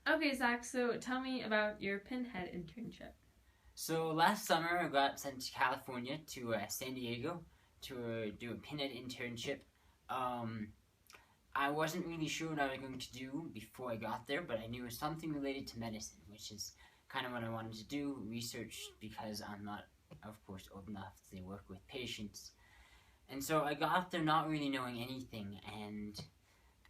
Okay, Zach, so tell me about your pinhead internship. So last summer I got sent to California to San Diego to do a pinhead internship. Um, I wasn't really sure what I was going to do before I got there, but I knew it was something related to medicine, which is kind of what I wanted to do, research, because I'm not, of course, old enough to work with patients. And so I got there not really knowing anything, and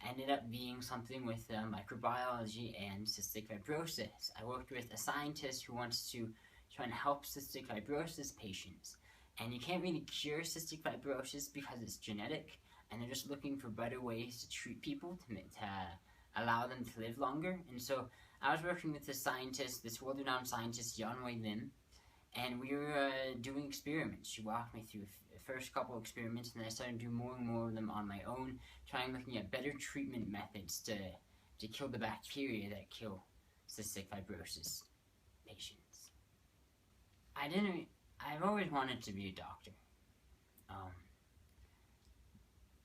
ended up being something with microbiology and cystic fibrosis. I worked with a scientist who wants to try and help cystic fibrosis patients. And you can't really cure cystic fibrosis because it's genetic, and they're just looking for better ways to treat people to allow them to live longer. And so I was working with this scientist, this world-renowned scientist, Yanwei Lim, and we were doing experiments. She walked me through the first couple experiments, and then I started doing more and more of them on my own, trying looking at better treatment methods to kill the bacteria that kill cystic fibrosis patients. I didn't. I've always wanted to be a doctor, um,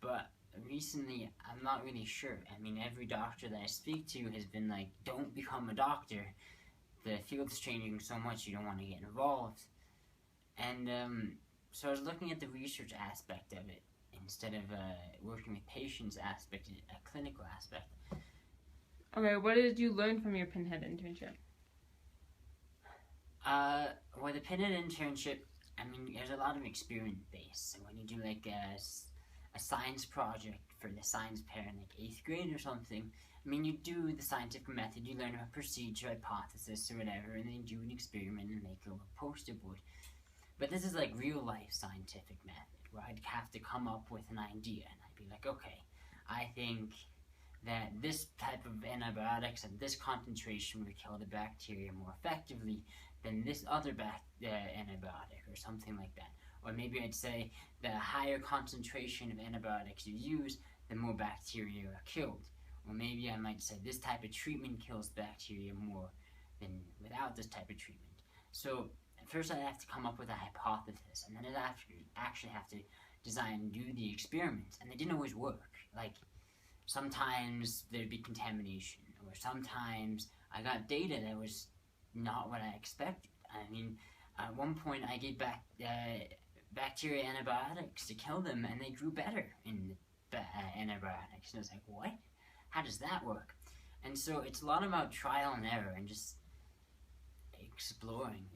but recently I'm not really sure. I mean, every doctor that I speak to has been like, "Don't become a doctor. The field's changing so much, you don't want to get involved." And so I was looking at the research aspect of it instead of working with patients aspect, a clinical aspect. Okay, what did you learn from your pinhead internship? Well, the pinhead internship, I mean, there's a lot of experiment based. So when you do like a science project for the science pair in like 8th grade or something, I mean, you do the scientific method, you learn a procedure, hypothesis, or whatever, and then you do an experiment and make a little poster board. But this is like real life scientific method where I'd have to come up with an idea and I'd be like, okay, I think that this type of antibiotics at this concentration would kill the bacteria more effectively than this other antibiotic or something like that. Or maybe I'd say the higher concentration of antibiotics you use, the more bacteria are killed. Or maybe I might say this type of treatment kills bacteria more than without this type of treatment. So first I have to come up with a hypothesis, and then I actually have to design and do the experiments, and they didn't always work. Like, sometimes there'd be contamination, or sometimes I got data that was not what I expected. I mean, at one point I gave bacteria antibiotics to kill them, and they grew better in the antibiotics. And I was like, what? How does that work? And so it's a lot about trial and error and just exploring.